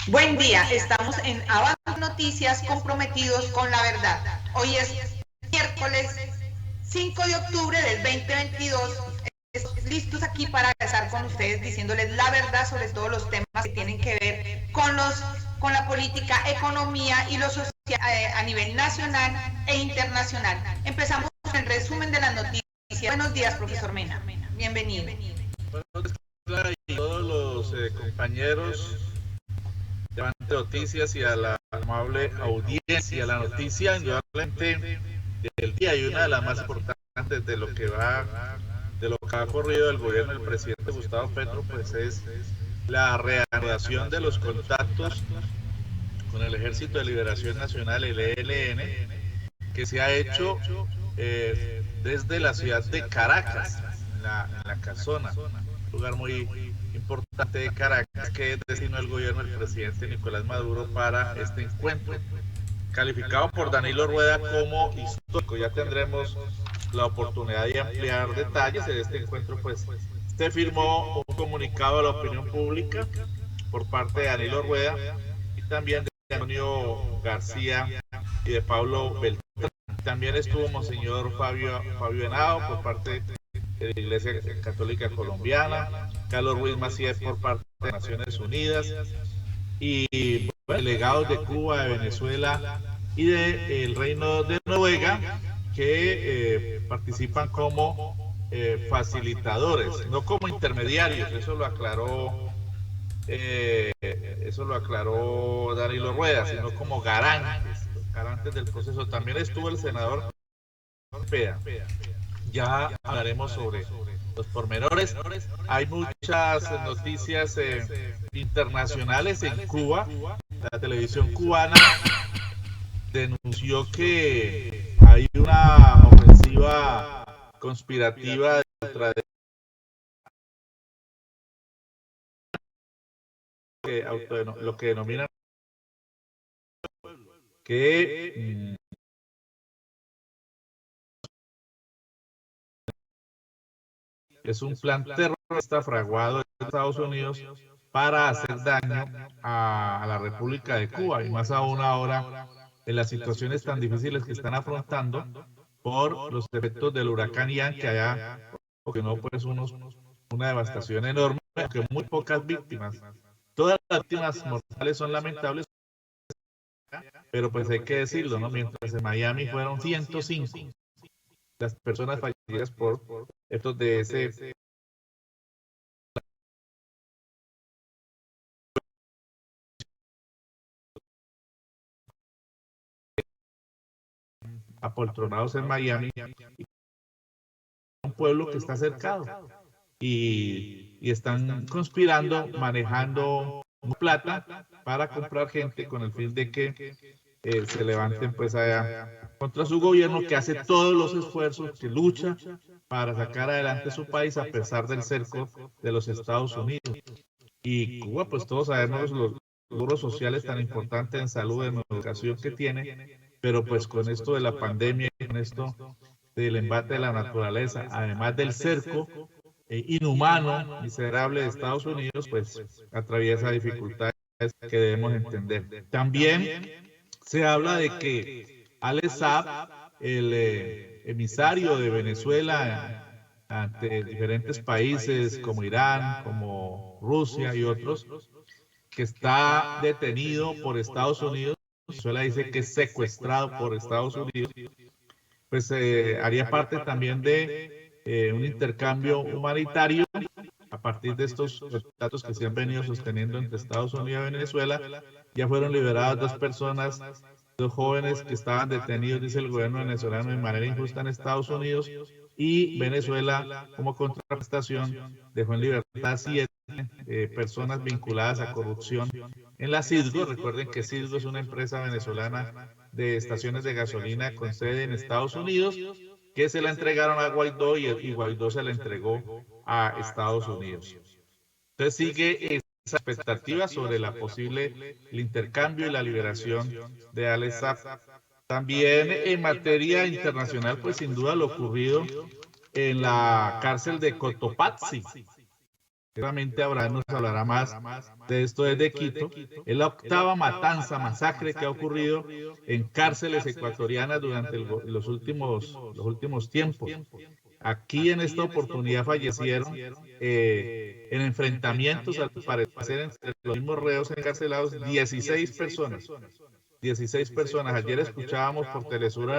Buen día, estamos en Avance Noticias comprometidos con la verdad. Hoy es miércoles 5 de octubre del 2022. Listos aquí para estar con ustedes diciéndoles la verdad sobre todos los temas que tienen que ver con la política, economía y lo social a nivel nacional e internacional. Empezamos con el resumen de las noticias. Buenos días, profesor Mena. Bienvenido. Buenos días, y todos los compañeros de Avante Noticias y a la amable audiencia. La noticia indudablemente del día y una de las más importantes de lo que ha ocurrido del gobierno del presidente Gustavo Petro, pues es la reanudación de los contactos con el Ejército de Liberación Nacional, el ELN, que se ha hecho desde la ciudad de Caracas, en la Casona, un lugar muy importante de Caracas, que es destino del gobierno del presidente Nicolás Maduro para este encuentro, calificado por Danilo Rueda como histórico. Ya tendremos la oportunidad de ampliar detalles de este encuentro, pues se firmó un comunicado a la opinión pública por parte de Danilo Rueda y también de Antonio García y de Pablo Beltrán. También estuvo Monseñor Fabio Henao por parte de la Iglesia Católica Colombiana, Carlos Ruiz Macié por parte de Naciones Unidas y bueno, delegados de Cuba, de Venezuela y del Reino de Noruega que participan como facilitadores, no como intermediarios. Eso lo aclaró Danilo Rueda, sino como garantes, los garantes del proceso. También estuvo el senador Pea. Ya hablaremos sobre los pormenores. Hay muchas noticias internacionales en Cuba. La televisión cubana denunció que hay una ofensiva conspirativa contra lo que denominan que es un plan terrorista fraguado en Estados Unidos para hacer daño a la República de Cuba y más aún ahora en las situaciones tan difíciles que están afrontando por los efectos del huracán Ian que haya ocasionó pues una devastación enorme, aunque muy pocas víctimas. Todas las víctimas mortales son lamentables, pero pues hay que decirlo, ¿no? Mientras en Miami fueron 105 las personas fallecidas por estos de ese apoltronados en Miami, un pueblo que está cercado y están conspirando, manejando plata para comprar gente con el fin de que se levanten pues allá contra su gobierno que hace todos los esfuerzos, que lucha para sacar adelante su país a pesar del cerco de los Estados Unidos. Y Cuba, pues todos sabemos los logros sociales tan importantes en salud, en educación que tiene, pero pues con esto de la pandemia, con esto del embate de la naturaleza, además del cerco inhumano, miserable de Estados Unidos, pues atraviesa dificultades que debemos entender. También se habla de que Alex Saab, el emisario de Venezuela ante diferentes países como Irán, como Rusia y otros, que está detenido por Estados Unidos, Venezuela dice que es secuestrado por Estados Unidos, pues haría parte también de un intercambio humanitario a partir de estos datos que se han venido sosteniendo entre Estados Unidos y Venezuela. Ya fueron liberadas dos personas, dos jóvenes que estaban detenidos, dice el gobierno venezolano, de manera injusta en Estados Unidos, y Venezuela, como contraprestación, dejó en libertad 7 personas vinculadas a corrupción en la Cisgo. Recuerden que Cisgo es una empresa venezolana de estaciones de gasolina con sede en Estados Unidos, que se la entregaron a Guaidó y Guaidó se la entregó a Estados Unidos. Entonces sigue esa expectativa sobre la posible el intercambio y la liberación de Alex Saab. También en materia internacional, pues sin duda lo ocurrido en la cárcel de Cotopaxi, Seguramente Abraham nos hablará más de esto desde Quito. Es la octava matanza, masacre que ha ocurrido en cárceles ecuatorianas durante los últimos tiempos. Aquí en esta oportunidad fallecieron en enfrentamientos, al parecer, entre los mismos reos encarcelados, 16 personas. 16 personas. Ayer escuchábamos por Telesur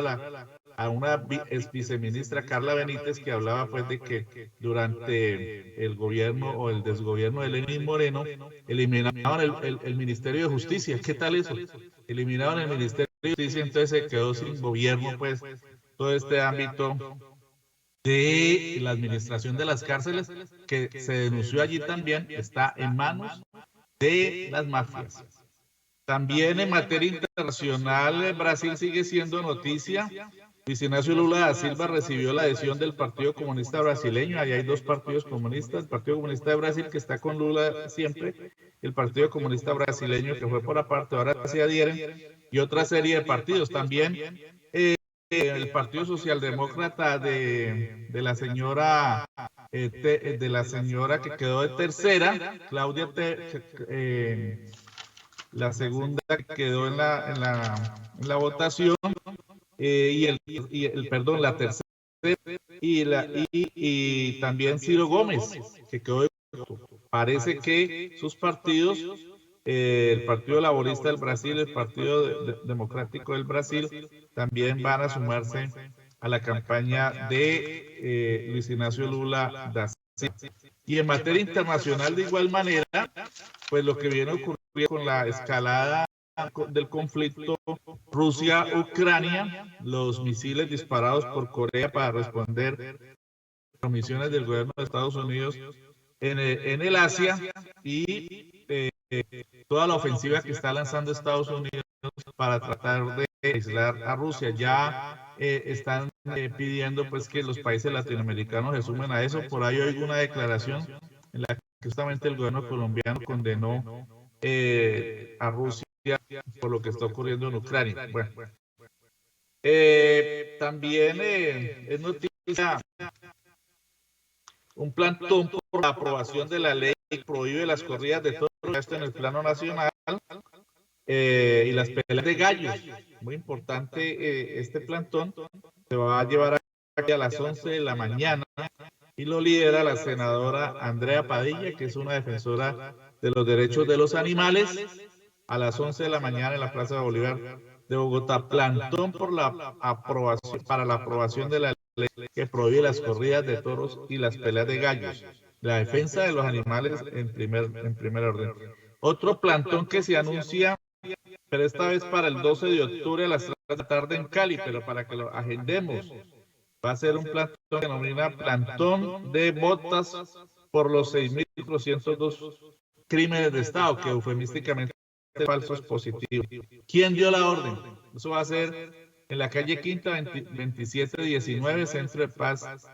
a una ex viceministra Carla Benítez que hablaba pues de que durante el gobierno o el desgobierno de Lenín Moreno eliminaban el Ministerio de Justicia. ¿Qué tal eso? Eliminaban el Ministerio de Justicia, entonces se quedó sin gobierno pues todo este ámbito de la administración de las cárceles, que se denunció allí también, está en manos de las mafias. También en materia internacional, Brasil sigue siendo noticia. Luis Ignacio Lula da Silva recibió la adhesión del Partido Comunista Brasileño. Allá hay dos partidos comunistas, el Partido Comunista de Brasil, que está con Lula siempre, el Partido Comunista Brasileño, que fue por aparte, ahora se adhieren, y otra serie de partidos. También el Partido Socialdemócrata de la señora que quedó de tercera, Claudia la segunda que quedó en la votación, perdón, la tercera, y también Ciro Gómez, que quedó de parece que sus partidos, el Partido Laborista del Brasil, el Partido Democrático del Brasil, también van a sumarse a la campaña de Luis Ignacio Lula da Silva. Y en materia internacional, de igual manera, pues lo que viene ocurriendo con la escalada del conflicto Rusia-Ucrania, los misiles disparados por Corea para responder a misiones del gobierno de Estados Unidos en el Asia, y toda la ofensiva que está lanzando Estados Unidos para tratar de aislar a Rusia. Ya están pidiendo pues que los países latinoamericanos se sumen a eso. Por ahí oigo una declaración en la que justamente el gobierno colombiano condenó a Rusia por lo que está ocurriendo en Ucrania. Bueno, también es noticia un plantón por la aprobación de la ley que prohíbe las corridas de toros, esto en el plano nacional, y las peleas de gallos. Muy importante, este plantón se va a llevar a las 11 de la mañana y lo lidera la senadora Andrea Padilla, que es una defensora de los derechos de los animales, a las 11 de la mañana en la Plaza de Bolívar de Bogotá. Plantón por para la aprobación de la ley que prohíbe las corridas de toros y las peleas de gallos. La defensa de los animales en primer orden. Otro plantón que se anuncia, pero esta vez para el 12 de octubre a las 3 de la tarde en Cali, pero para que lo agendemos. Va a ser un plantón que denomina Plantón de Botas por los 6.402 crímenes de Estado, que eufemísticamente falsos positivos. ¿Quién dio la orden? Eso va a ser en la calle Quinta 2719, Centro de Paz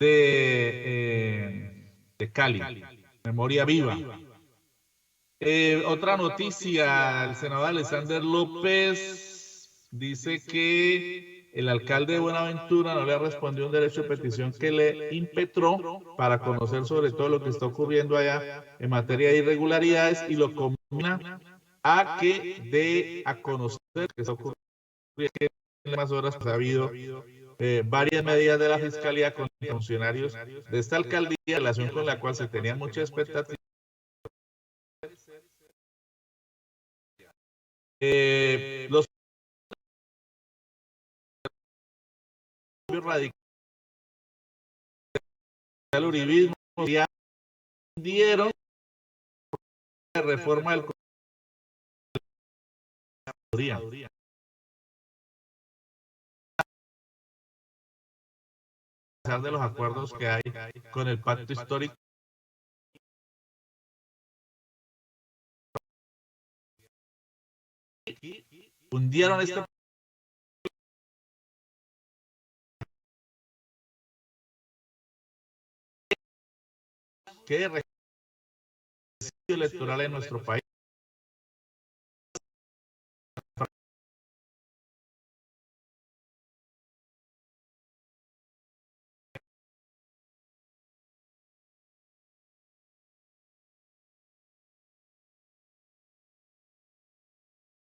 de Cali. Memoria viva. Otra noticia, el senador Alexander López dice que el alcalde de Buenaventura no le ha respondido un derecho de petición que le impetró para conocer sobre todo lo que está ocurriendo allá en materia de irregularidades, y lo combina a que dé a conocer que está ocurriendo en las horas. Ha habido varias medidas de la Fiscalía con funcionarios de esta alcaldía, en relación con la cual se tenía mucha expectativa. Los radicales del uribismo ya dieron la reforma del Constitución, a pesar de los acuerdos que hay con el pacto histórico. Hundieron este que es electoral en nuestro país.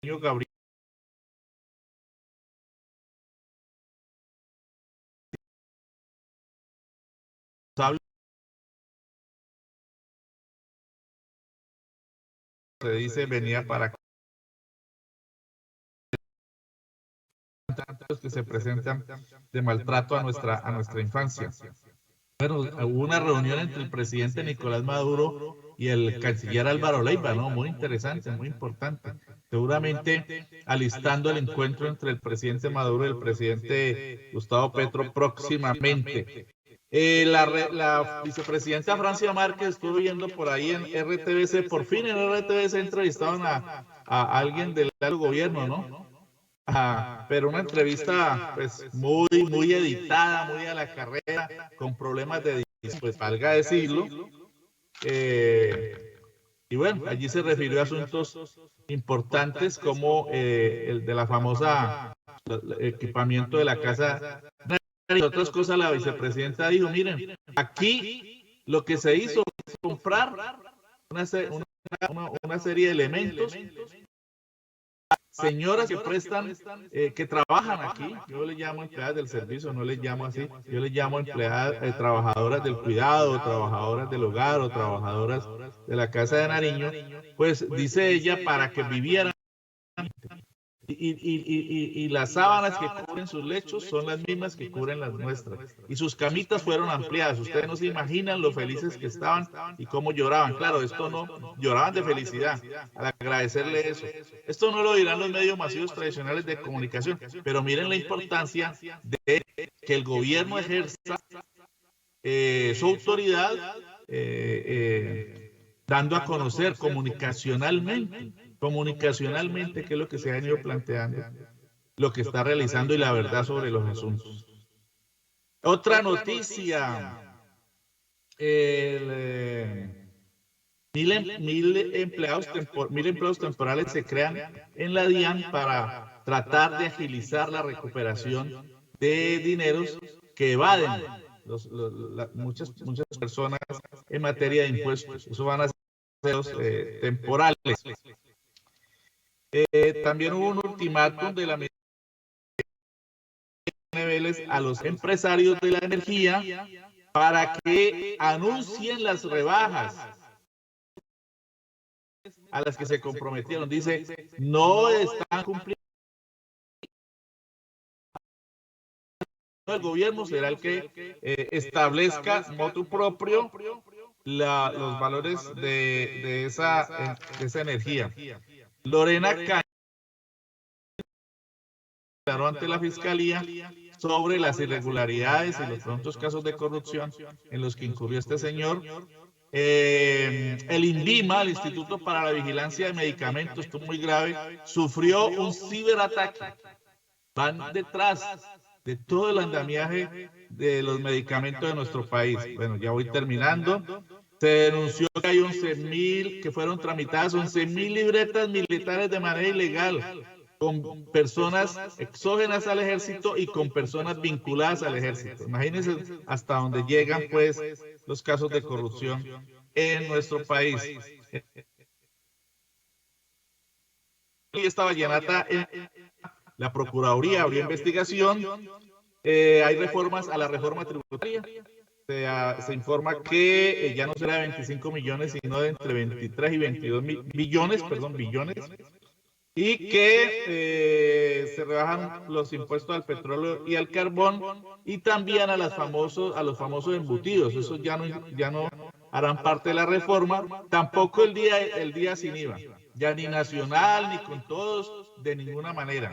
Gabriel se dice venía para acá. Tantos que se presentan de maltrato a nuestra infancia. Bueno, hubo una reunión entre el presidente Nicolás Maduro y el canciller Álvaro Leiva, ¿no? Muy interesante, muy importante. Seguramente alistando el encuentro entre el presidente Maduro y el presidente Gustavo Petro próximamente. La vicepresidenta Francia Márquez estuvo viendo por ahí en RTBC, por fin en RTBC entrevistaron a alguien del gobierno, ¿no? Pero una entrevista pues muy editada, muy a la carrera, con problemas de edición, pues valga decirlo. Y bueno, allí se refirió a asuntos importantes como el de la famosa equipamiento de la casa. Y otras cosas, la vicepresidenta dijo, miren, aquí lo que se hizo es comprar una serie de elementos, señoras que prestan, que trabajan aquí, yo les llamo empleadas del servicio, no les llamo así, yo les llamo empleadas, trabajadoras del cuidado, trabajadoras del hogar o trabajadoras de la Casa de Nariño, pues dice ella, para que vivieran. Y las sábanas que cubren sus lechos son las mismas que cubren las nuestras. Y sus camitas fueron ampliadas. Ustedes no se imaginan lo felices que estaban y cómo lloraban. Claro, esto no, lloraban de felicidad al agradecerle eso. Esto no lo dirán los medios masivos tradicionales de comunicación, pero miren la importancia de que el gobierno ejerza su autoridad dando a conocer comunicacionalmente, qué es lo que se ha venido planteando, lo que está realizando y la verdad sobre los asuntos. Otra noticia, mil empleados temporales se crean en la DIAN para tratar de agilizar la recuperación de dineros que evaden muchas personas en materia de impuestos. Eso van a ser temporales. También hubo un ultimátum de la niveles a los empresarios de la energía para que anuncien las rebajas a las que se comprometieron. Dice, no están cumpliendo. El gobierno será el que establezca motu propio los valores de esa energía. Lorena Cañas declaró ante la Fiscalía sobre las irregularidades y los prontos casos de corrupción en los que incurrió este señor. El INVIMA, el Instituto para la Vigilancia de Medicamentos, esto es muy grave, sufrió un ciberataque. Van detrás de todo el andamiaje de los medicamentos de nuestro país. Bueno, ya voy terminando. Se denunció que hay 11.000, que fueron tramitadas 11.000 libretas militares de manera ilegal, con personas exógenas al ejército y con personas vinculadas al ejército. Imagínense hasta dónde llegan, pues, los casos de corrupción en nuestro país. Y esta vallenata, la Procuraduría abrió investigación. Hay reformas a la reforma tributaria. Se informa que ya no será de 25 millones, sino de entre 23 y 22 billones, y que se rebajan los impuestos al petróleo y al carbón, y también a los famosos embutidos. Esos ya no harán parte de la reforma, tampoco el día sin IVA, ya ni nacional, ni con todos, de ninguna manera.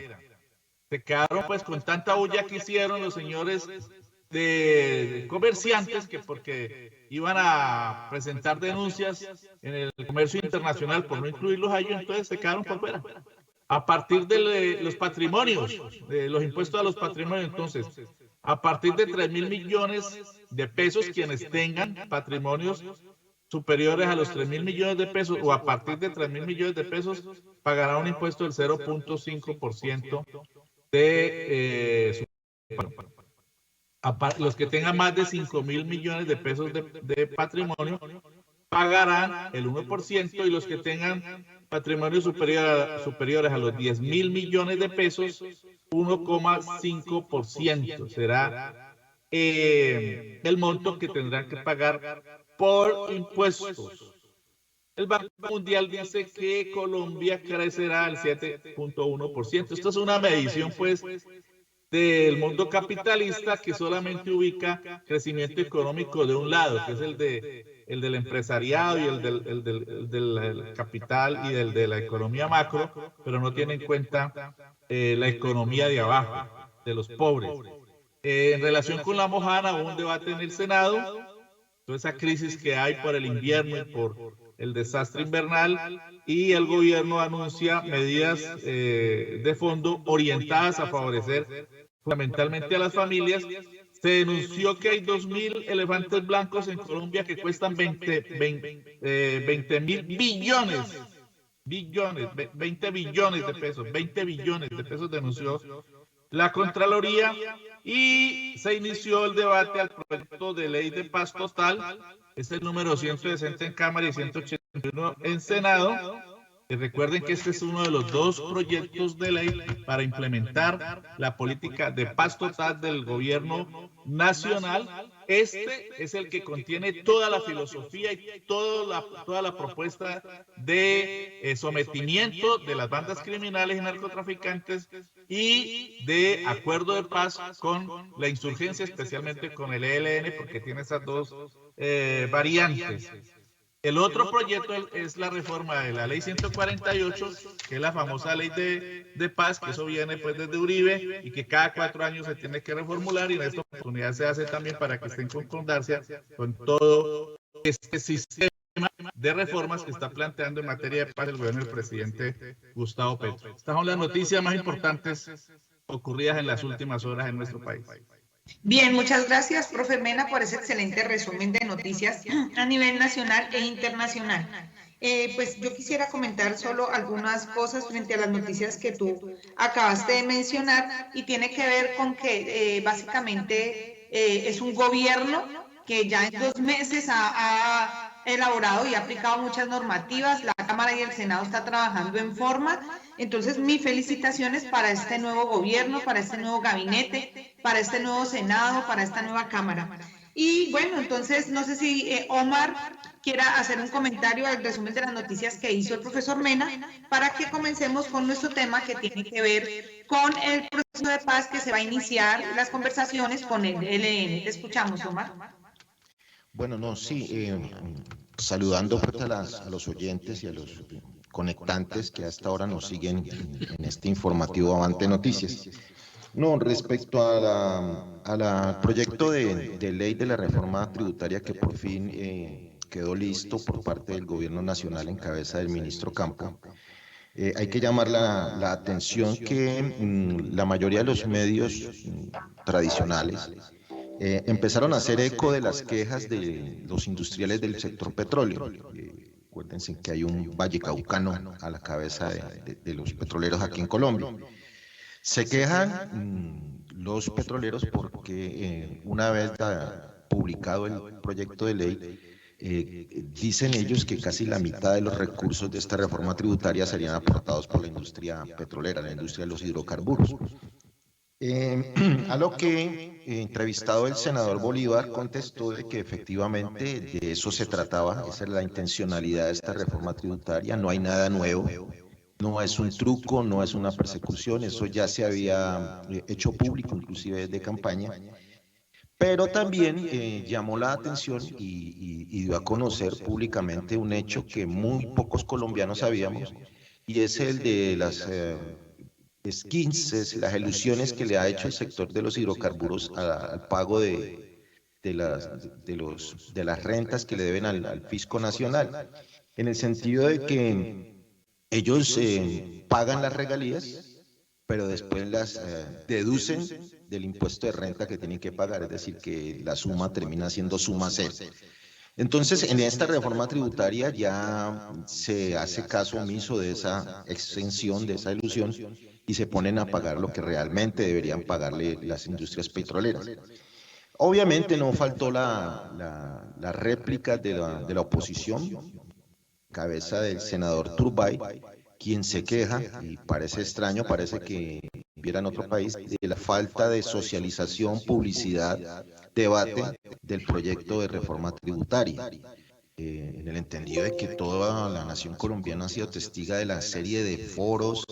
Se quedaron pues con tanta bulla que hicieron los señores de comerciantes, que porque iban a presentar denuncias en el comercio internacional por no incluirlos a ellos, entonces se quedaron por fuera. A partir de los patrimonios, de los impuestos a los patrimonios, entonces, a partir de 3.000 millones de pesos, quienes tengan patrimonios superiores a los 3.000 millones de pesos, o a partir de 3.000 millones de pesos, pagará un impuesto del 0.5% de los que tengan más de 5.000 millones de pesos de patrimonio, pagarán el 1% y los que tengan patrimonios superiores a los 10.000 millones de pesos, 1,5%. Será el monto que tendrán que pagar por impuestos. El Banco Mundial dice que Colombia crecerá al 7,1%. Esto es una medición, pues, del mundo capitalista que solamente ubica crecimiento económico de un lado, que es el del empresariado y el del capital y el de la economía macro, pero no tiene en cuenta la economía de abajo, de los pobres. En relación con la Mojana, hubo un debate en el Senado, toda esa crisis que hay por el invierno y por el desastre invernal, y el gobierno anuncia medidas de fondo orientadas a favorecer fundamentalmente a las familias. Se denunció que hay 2.000 elefantes blancos en Colombia que cuestan 20.000 billones, 20 billones de pesos, 20 billones de pesos denunció la Contraloría, y se inició el debate al proyecto de ley de paz total, es el número 160 en Cámara y 181 en Senado. Y recuerden que este es uno de los dos proyectos de ley para implementar la política de paz total del gobierno nacional. Este es el que contiene toda la filosofía y toda la propuesta de sometimiento de las bandas criminales y narcotraficantes y de acuerdo de paz con la insurgencia, especialmente con el ELN, porque tiene esas dos variantes. El otro proyecto es la reforma de la ley 148, que es la famosa ley de paz, que eso viene pues desde Uribe y que cada 4 años se tiene que reformular, y en esta oportunidad se hace también para que esté en concordancia con todo este sistema de reformas que está planteando en materia de paz el gobierno del presidente Gustavo Petro. Estas son las noticias más importantes ocurridas en las últimas horas en nuestro país. Bien, muchas gracias, profe Mena, por ese excelente resumen de noticias a nivel nacional e internacional. Pues yo quisiera comentar solo algunas cosas frente a las noticias que tú acabaste de mencionar, y tiene que ver con que básicamente es un gobierno que ya en 2 meses ha elaborado y ha aplicado muchas normativas. La Cámara y el Senado está trabajando en forma. Entonces, mis felicitaciones para este nuevo gobierno, para este nuevo gabinete, para este nuevo Senado, para esta nueva Cámara. Y bueno, entonces, no sé si Omar quiera hacer un comentario al resumen de las noticias que hizo el profesor Mena, para que comencemos con nuestro tema, que tiene que ver con el proceso de paz que se va a iniciar, las conversaciones con el ELN. Te escuchamos, Omar. Bueno, no, sí, saludando pues a los oyentes y a los conectantes que hasta ahora nos siguen en este informativo Avante Noticias. No, respecto al proyecto de ley de la reforma tributaria que por fin quedó listo por parte del Gobierno Nacional en cabeza del ministro Campo, hay que llamar la atención que la mayoría de los medios tradicionales empezaron a hacer eco de las quejas de los industriales del sector petróleo. Acuérdense que hay un vallecaucano a la cabeza de los petroleros aquí en Colombia. Se quejan los petroleros porque una vez publicado el proyecto de ley, dicen ellos que casi la mitad de los recursos de esta reforma tributaria serían aportados por la industria petrolera, la industria de los hidrocarburos. A lo que entrevistado el senador Bolívar contestó de que efectivamente de eso se trataba, esa es la intencionalidad de esta reforma tributaria, no hay nada nuevo, no es un truco, no es una persecución, eso ya se había hecho público inclusive desde campaña, pero también llamó la atención y dio a conocer públicamente un hecho que muy pocos colombianos sabíamos, y es el de las esquinces, las ilusiones que le ha hecho el sector de los hidrocarburos al pago de las rentas que le deben al fisco nacional, en el sentido de que ellos pagan las regalías, pero después las deducen del impuesto de renta que tienen que pagar, es decir, que la suma termina siendo suma cero. Entonces, en esta reforma tributaria ya se hace caso omiso de esa exención, de esa ilusión, y se ponen a pagar lo que realmente deberían pagarle las industrias petroleras. Obviamente no faltó la réplica de la oposición, cabeza del senador Turbay, quien se queja, y parece extraño, parece que viviera en otro país, de la falta de socialización, publicidad, debate del proyecto de reforma tributaria. En el entendido de que toda la nación colombiana ha sido testiga de la serie de foros,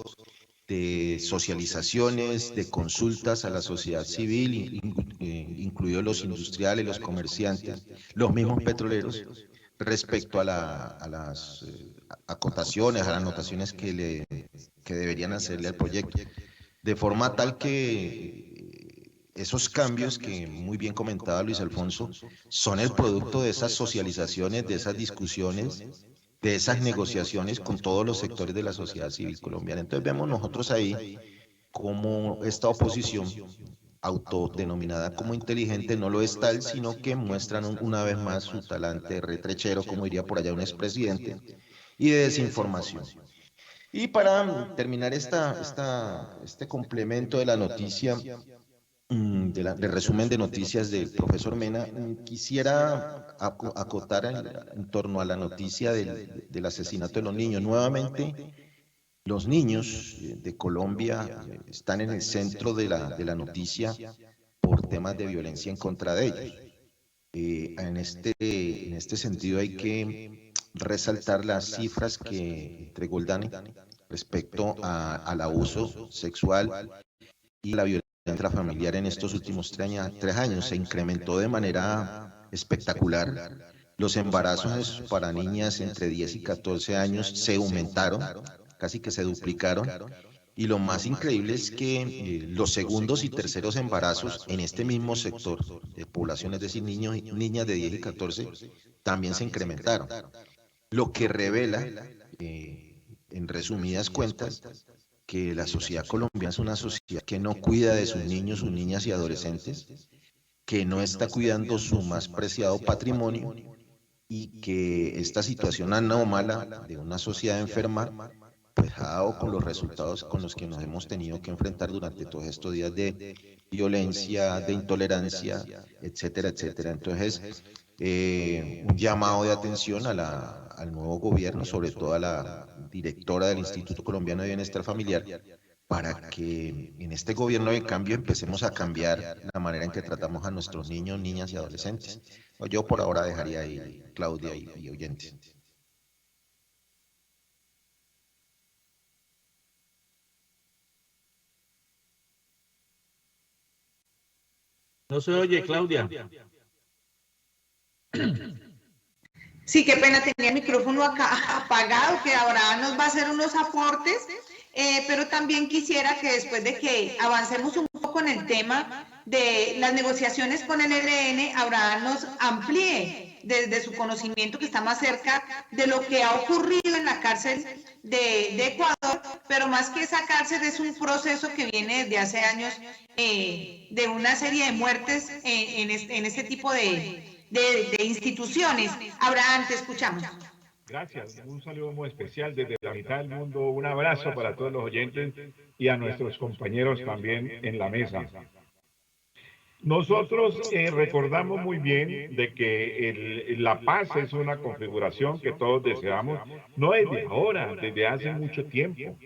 de socializaciones, de consultas a la sociedad civil, incluidos los industriales, los comerciantes, los mismos petroleros, respecto a las acotaciones, a las anotaciones que deberían hacerle al proyecto. De forma tal que esos cambios que muy bien comentaba Luis Alfonso son el producto de esas socializaciones, de esas discusiones, de esas negociaciones con todos los sectores de la sociedad civil colombiana. Entonces vemos nosotros ahí cómo esta oposición autodenominada como inteligente no lo es tal, sino que muestran una vez más su talante retrechero, como diría por allá un expresidente, y de desinformación. Y para terminar este complemento de la noticia, del resumen de noticias del profesor Mena, quisiera acotar en torno a la noticia del asesinato de los niños. Nuevamente, los niños de Colombia están en el centro de la noticia por temas de violencia en contra de ellos. En este sentido hay que resaltar las cifras que entregó el DANE respecto al abuso sexual y la violencia intrafamiliar en estos últimos 3 años. Se incrementó de manera espectacular. Los embarazos para niñas entre 10 y 14 años se aumentaron, casi que se duplicaron. Y lo más increíble es que los segundos y terceros embarazos en este mismo sector de población, es decir, niños y niñas de 10 y 14, también se incrementaron. Lo que revela, en resumidas cuentas, que la sociedad colombiana es una sociedad que no cuida de sus niños, sus niñas y adolescentes, que no está cuidando su más preciado patrimonio y que esta situación anómala de una sociedad enferma pues ha dado con los resultados con los que nos hemos tenido que enfrentar durante todos estos días de violencia, de intolerancia, etcétera, etcétera. Entonces, un llamado de atención al nuevo gobierno, sobre todo a la directora del Instituto Colombiano de Bienestar Familiar, para que en este gobierno de cambio empecemos a cambiar la manera en que tratamos a nuestros niños, niñas y adolescentes. Yo por ahora dejaría ahí, Claudia y oyentes. No se oye, Claudia. Sí, qué pena, tenía el micrófono acá apagado, que ahora nos va a hacer unos aportes, pero también quisiera que después de que avancemos un poco en el tema de las negociaciones con el ELN, Abraham nos amplíe desde su conocimiento, que está más cerca de lo que ha ocurrido en la cárcel de Ecuador, pero más que esa cárcel es un proceso que viene desde hace años, de una serie de muertes en este tipo de instituciones. Abraham, te escuchamos. Gracias, un saludo muy especial desde la mitad del mundo, un abrazo para todos los oyentes y a nuestros compañeros también en la mesa. Nosotros recordamos muy bien de que la paz es una configuración que todos deseamos, no desde ahora, desde hace mucho tiempo.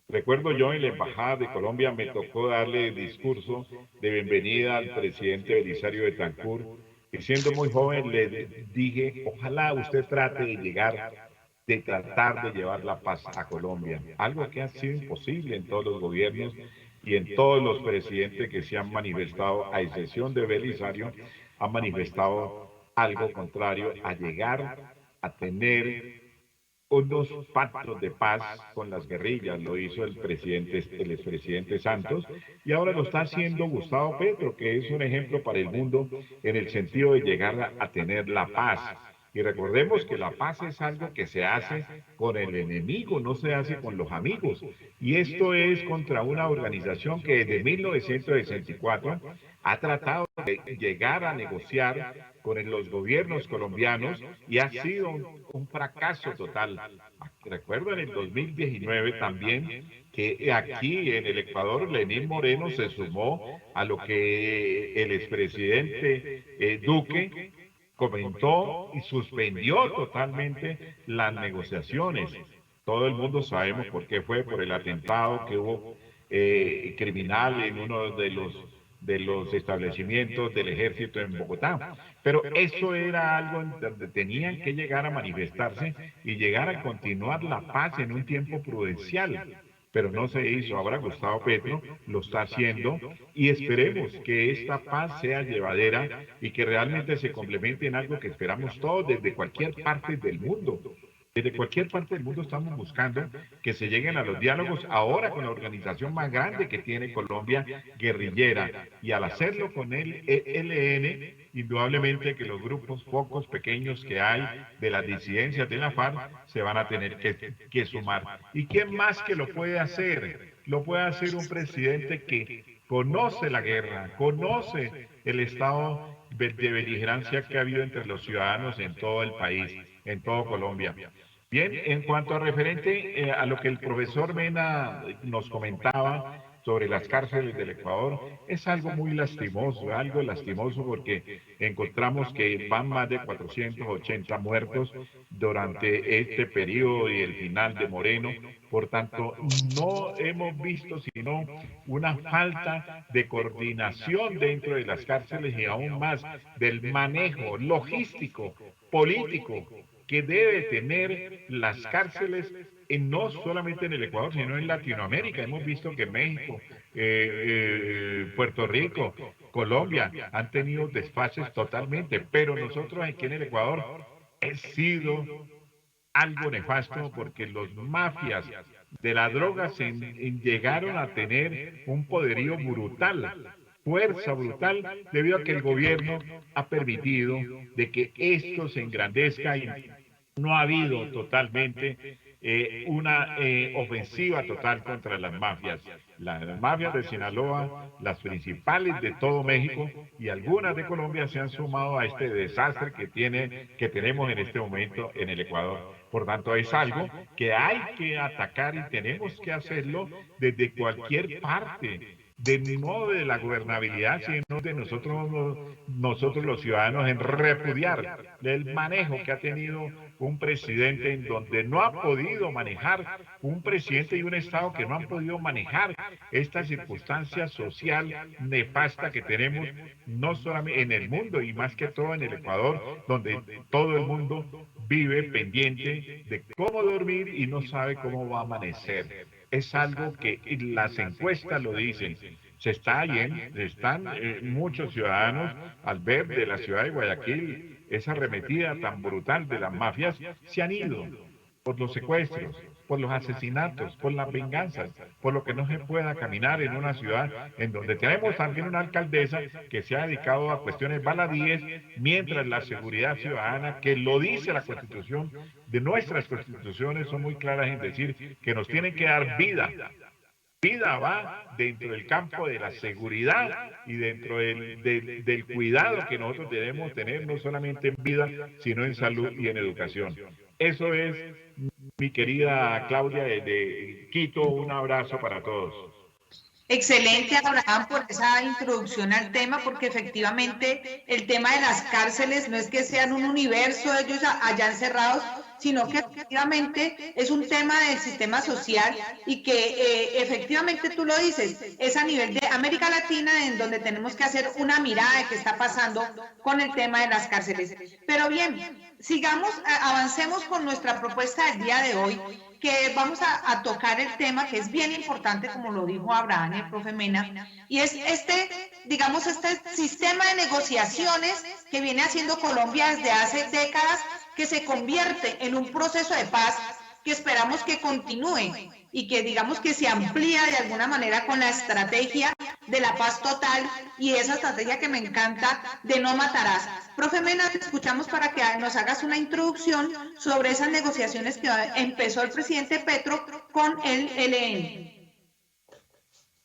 Recuerdo yo en la Embajada de Colombia me tocó darle el discurso de bienvenida al presidente Belisario Betancur, y siendo muy joven le dije, ojalá usted trate de tratar de llevar la paz a Colombia, algo que ha sido imposible en todos los gobiernos y en todos los presidentes que se han manifestado, a excepción de Belisario, han manifestado algo contrario a llegar a tener unos pactos de paz con las guerrillas. Lo hizo el expresidente Santos, y ahora lo está haciendo Gustavo Petro, que es un ejemplo para el mundo en el sentido de llegar a tener la paz. Y recordemos que la paz es algo que se hace con el enemigo, no se hace con los amigos. Y esto es contra una organización que desde 1964 ha tratado de llegar a negociar con los gobiernos colombianos y ha sido un fracaso total. Recuerdo en el 2019 también que aquí en el Ecuador Lenín Moreno se sumó a lo que el expresidente Duque comentó y suspendió totalmente las negociaciones. Todo el mundo sabemos por qué fue, por el atentado que hubo criminal en uno de los establecimientos del ejército en Bogotá. Pero eso era algo en donde tenían que llegar a manifestarse y llegar a continuar la paz en un tiempo prudencial. Pero no se hizo. Ahora Gustavo Petro lo está haciendo y esperemos que esta paz sea llevadera y que realmente se complemente en algo que esperamos todos desde cualquier parte del mundo. Desde cualquier parte del mundo estamos buscando que se lleguen a los diálogos ahora con la organización más grande que tiene Colombia, guerrillera. Y al hacerlo con el ELN, indudablemente que los grupos pocos, pequeños que hay de las disidencias de la FARC se van a tener que sumar. ¿Y quién más que lo puede hacer? Lo puede hacer un presidente que conoce la guerra, conoce el estado de beligerancia que ha habido entre los ciudadanos en todo el país, en todo Colombia. Bien, en cuanto a referente a lo que el profesor Mena nos comentaba sobre las cárceles del Ecuador, es algo muy algo lastimoso porque encontramos que van más de 480 muertos durante este periodo y el final de Moreno. Por tanto, no hemos visto sino una falta de coordinación dentro de las cárceles y aún más del manejo logístico, político, que debe tener las cárceles no solamente en el Ecuador, sino en Latinoamérica. Hemos visto que México, Puerto Rico, Colombia han tenido desfases totalmente, pero nosotros aquí en el Ecuador ha sido algo nefasto porque los mafias de la droga llegaron a tener un poderío brutal, fuerza brutal, debido a que el gobierno ha permitido de que esto se engrandezca y no ha habido totalmente una ofensiva total contra las mafias. Las mafias de Sinaloa, las principales de todo México y algunas de Colombia se han sumado a este desastre que tenemos en este momento en el Ecuador. Por tanto, es algo que hay que atacar y tenemos que hacerlo desde cualquier parte. No de la gobernabilidad, sino de nosotros los ciudadanos en repudiar el manejo que ha tenido un presidente en donde no ha podido manejar, un presidente y un Estado que no han podido manejar esta circunstancia social nefasta que tenemos no solamente en el mundo y más que todo en el Ecuador, donde todo el mundo vive pendiente de cómo dormir y no sabe cómo va a amanecer. Es algo que las encuestas lo dicen. Están muchos ciudadanos al ver de la ciudad de Guayaquil esa arremetida tan brutal de las mafias, se han ido por los secuestros, por los asesinatos, por las venganzas, por lo que no se pueda caminar en una ciudad en donde tenemos también una alcaldesa que se ha dedicado a cuestiones baladíes, mientras la seguridad ciudadana, que lo dice la Constitución, de nuestras constituciones son muy claras en decir que nos tienen que dar vida. Vida va dentro del campo de la seguridad y dentro del cuidado que nosotros debemos tener, no solamente en vida, sino en salud y en educación. Eso es, mi querida Claudia, de Quito, un abrazo para todos. Excelente, Abraham, por esa introducción al tema, porque efectivamente el tema de las cárceles no es que sean un universo ellos allá encerrados, sino que efectivamente es un tema del sistema social y que efectivamente tú lo dices, es a nivel de América Latina en donde tenemos que hacer una mirada de qué está pasando con el tema de las cárceles. Pero bien, avancemos con nuestra propuesta del día de hoy, que vamos a tocar el tema que es bien importante, como lo dijo Abraham y el profe Mena, y es este sistema de negociaciones que viene haciendo Colombia desde hace décadas, que se convierte en un proceso de paz que esperamos que continúe y que digamos que se amplía de alguna manera con la estrategia de la paz total y esa estrategia que me encanta de no matarás. Profe Mena, te escuchamos para que nos hagas una introducción sobre esas negociaciones que empezó el presidente Petro con el ELN.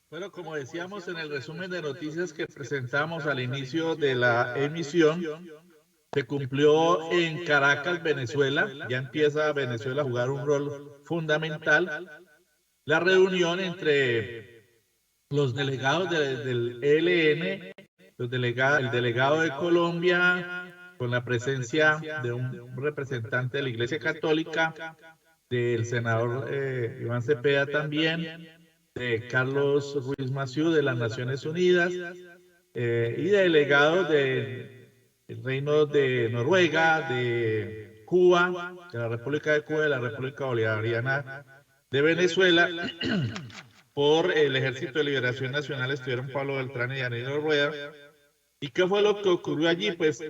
Bueno, como decíamos en el resumen de noticias que presentamos al inicio de la emisión, se cumplió en Caracas, Venezuela. Ya empieza Venezuela a jugar un rol fundamental. la reunión entre los delegados del ELN, el delegado de Colombia, con la presencia de un representante de la Iglesia Católica, del senador Iván Cepeda también, de Carlos Ruiz Massieu de las Naciones Unidas, y delegados del Reino de Noruega, de Cuba, de la República de Cuba, de la República Bolivariana de Venezuela. Por el Ejército de Liberación Nacional estuvieron Pablo Beltrán y Danilo Rueda. ¿Y qué fue lo que ocurrió allí? Pues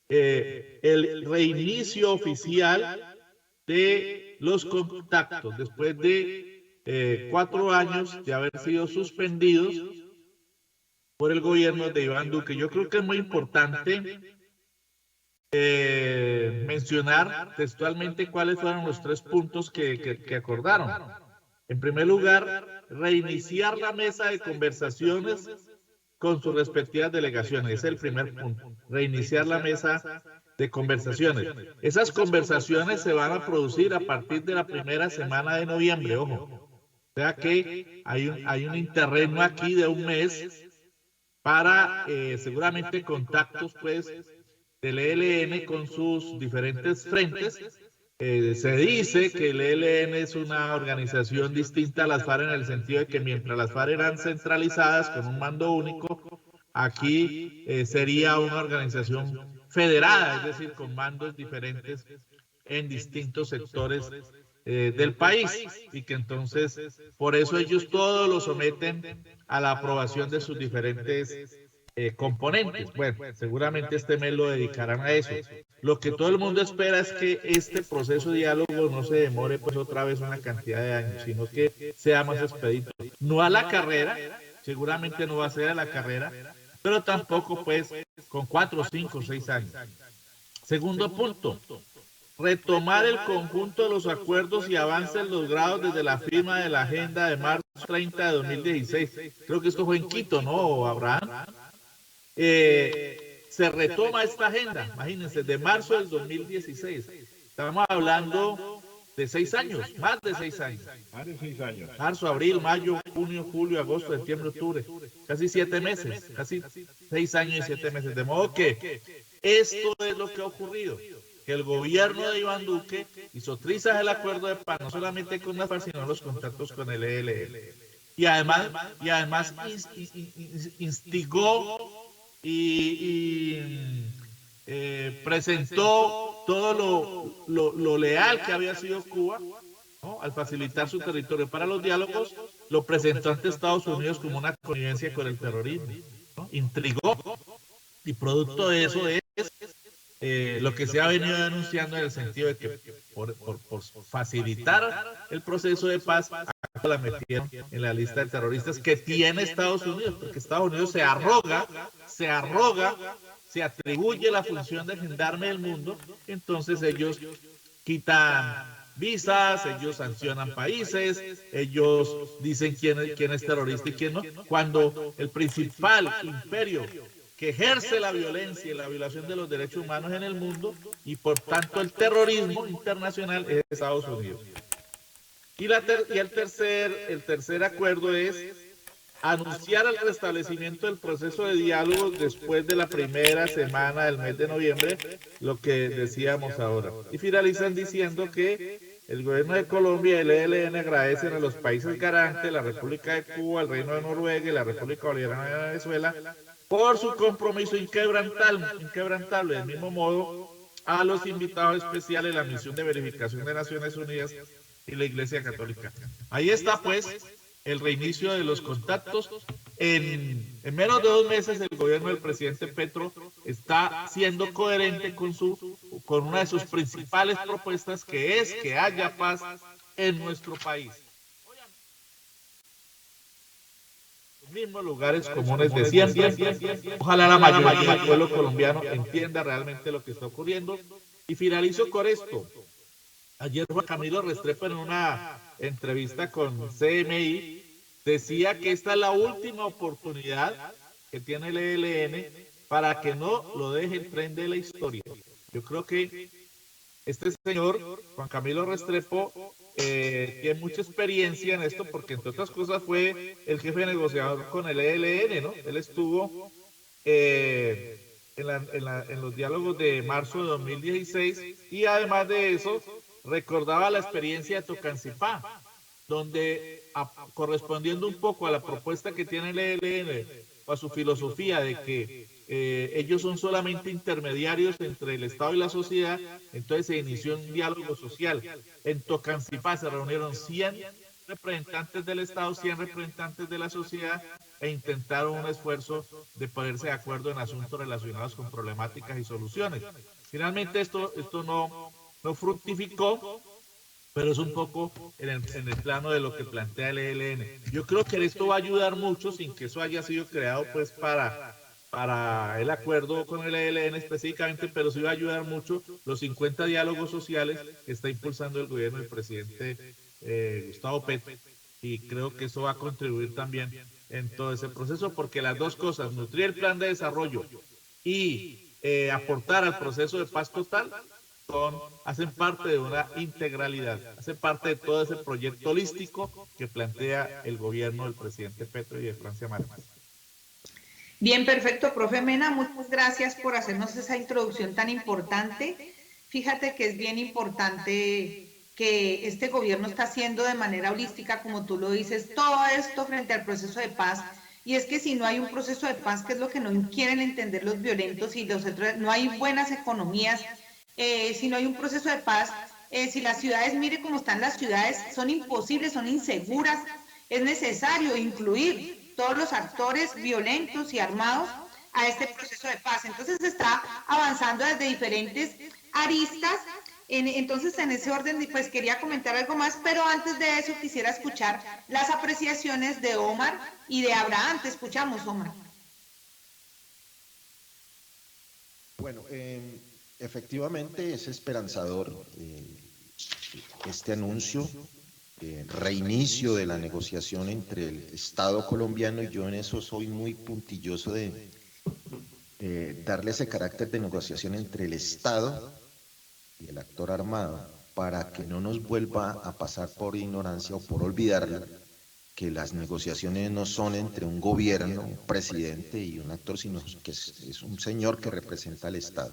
el reinicio oficial de los contactos después de 4 años de haber sido suspendidos por el gobierno de Iván Duque. Yo creo que es muy importante mencionar textualmente cuáles fueron los 3 puntos que acordaron. En primer lugar, reiniciar la mesa de conversaciones con sus respectivas delegaciones. Ese es el primer punto. Reiniciar la mesa de conversaciones. Esas conversaciones se van a producir a partir de la primera semana de noviembre, ojo. O sea que hay un interregno aquí de un mes para seguramente contactos pues del ELN con sus diferentes frentes. Se dice que el ELN es una organización distinta a las FARC en el sentido de que mientras las FARC eran centralizadas con un mando único, aquí sería una organización federada, es decir, con mandos diferentes en distintos sectores del país, y que entonces por eso ellos todos lo someten a la aprobación de sus diferentes componentes. Bueno, seguramente este mes lo dedicarán a eso. Lo que todo el mundo espera es que este proceso de diálogo no se demore pues otra vez una cantidad de años, sino que sea más expedito. No a la carrera, seguramente no va a ser a la carrera, pero tampoco pues con 4, 5, 6 años. Segundo punto, retomar el conjunto de los acuerdos y avances logrados desde la firma de la agenda de marzo 30 de 2016. Creo que esto fue en Quito, ¿no, Abraham? Se retoma esta agenda, imagínense, de marzo del 2016. Estamos hablando de 6 años, más de 6 años. Más de 6 años. Marzo, abril, mayo, junio, julio, agosto, septiembre, octubre. Casi 7 meses, casi 6 años y 7 meses. De modo que esto es lo que ha ocurrido. Que el gobierno de Iván Duque hizo trizas el acuerdo de paz, no solamente con la FARC, sino los contactos con el ELN. Y además instigó y presentó todo lo leal que había sido Cuba, ¿no? Al facilitar su territorio para los diálogos, lo presentó ante Estados Unidos como una connivencia con el terrorismo, ¿no? Intrigó, y producto de eso es lo que se ha venido denunciando en el sentido de que por facilitar el proceso de paz, la metieron en la lista de terroristas que tiene Estados Unidos, porque Estados Unidos se arroga, se atribuye la función de gendarme del mundo. Entonces ellos quitan visas, ellos sancionan países, ellos dicen quién es terrorista y quién no, cuando el principal imperio que ejerce la violencia y la violación de los derechos humanos en el mundo, y por tanto el terrorismo internacional, es Estados Unidos. Y el tercer acuerdo es anunciar el restablecimiento del proceso de diálogo después de la primera semana del mes de noviembre, lo que decíamos ahora. Y finalizan diciendo que el gobierno de Colombia y el ELN agradecen a los países garantes, la República de Cuba, el Reino de Noruega y la República Bolivariana de Venezuela, por su compromiso inquebrantable, del mismo modo a los invitados especiales, la misión de verificación de Naciones Unidas y la Iglesia Católica. Ahí está pues el reinicio de los contactos. En menos de 2 meses el gobierno del presidente Petro está siendo coherente con una de sus principales propuestas, que es que haya paz en nuestro país. Mismos lugares comunes de siempre. Ojalá la mayoría del pueblo colombiano entienda realmente lo que está ocurriendo. Y finalizo con esto. Ayer Juan Camilo Restrepo, en una entrevista con CMI, decía que esta es la última oportunidad que tiene el ELN para que no lo deje el tren de la historia. Yo creo que este señor, Juan Camilo Restrepo, tiene mucha experiencia en esto porque, entre otras cosas, fue el jefe negociador con el ELN, ¿no? Él estuvo en los diálogos de marzo de 2016 y además de eso recordaba la experiencia de Tocancipá, donde correspondiendo un poco a la propuesta que tiene el ELN o a su filosofía de que ellos son solamente intermediarios entre el Estado y la sociedad, entonces se inició un diálogo social. En Tocancipá se reunieron 100 representantes del Estado, 100 representantes de la sociedad e intentaron un esfuerzo de ponerse de acuerdo en asuntos relacionados con problemáticas y soluciones. Finalmente esto no fructificó, pero es un poco en el plano de lo que plantea el ELN. Yo creo que esto va a ayudar mucho, sin que eso haya sido creado pues para el acuerdo con el ELN específicamente, pero sí va a ayudar mucho los 50 diálogos sociales que está impulsando el gobierno del presidente Gustavo Petro, y creo que eso va a contribuir también en todo ese proceso, porque las dos cosas, nutrir el plan de desarrollo y aportar al proceso de paz total, hacen parte de una integralidad, hacen parte de todo ese proyecto holístico que plantea el gobierno del presidente Petro y de Francia Márquez. Bien, perfecto, profe Mena, muchas gracias por hacernos esa introducción tan importante. Fíjate que es bien importante que este gobierno está haciendo de manera holística, como tú lo dices, todo esto frente al proceso de paz. Y es que si no hay un proceso de paz, que es lo que no quieren entender los violentos y los otros, no hay buenas economías, si no hay un proceso de paz, si las ciudades, mire cómo están las ciudades, son imposibles, son inseguras, es necesario incluir todos los actores violentos y armados a este proceso de paz. Entonces se está avanzando desde diferentes aristas. Entonces, en ese orden, pues quería comentar algo más, pero antes de eso quisiera escuchar las apreciaciones de Omar y de Abraham. Te escuchamos, Omar. Bueno, efectivamente es esperanzador este anuncio, reinicio de la negociación entre el Estado colombiano, y yo en eso soy muy puntilloso de darle ese carácter de negociación entre el Estado y el actor armado, para que no nos vuelva a pasar por ignorancia o por olvidarlo, que las negociaciones no son entre un gobierno, un presidente y un actor, sino que es un señor que representa al Estado.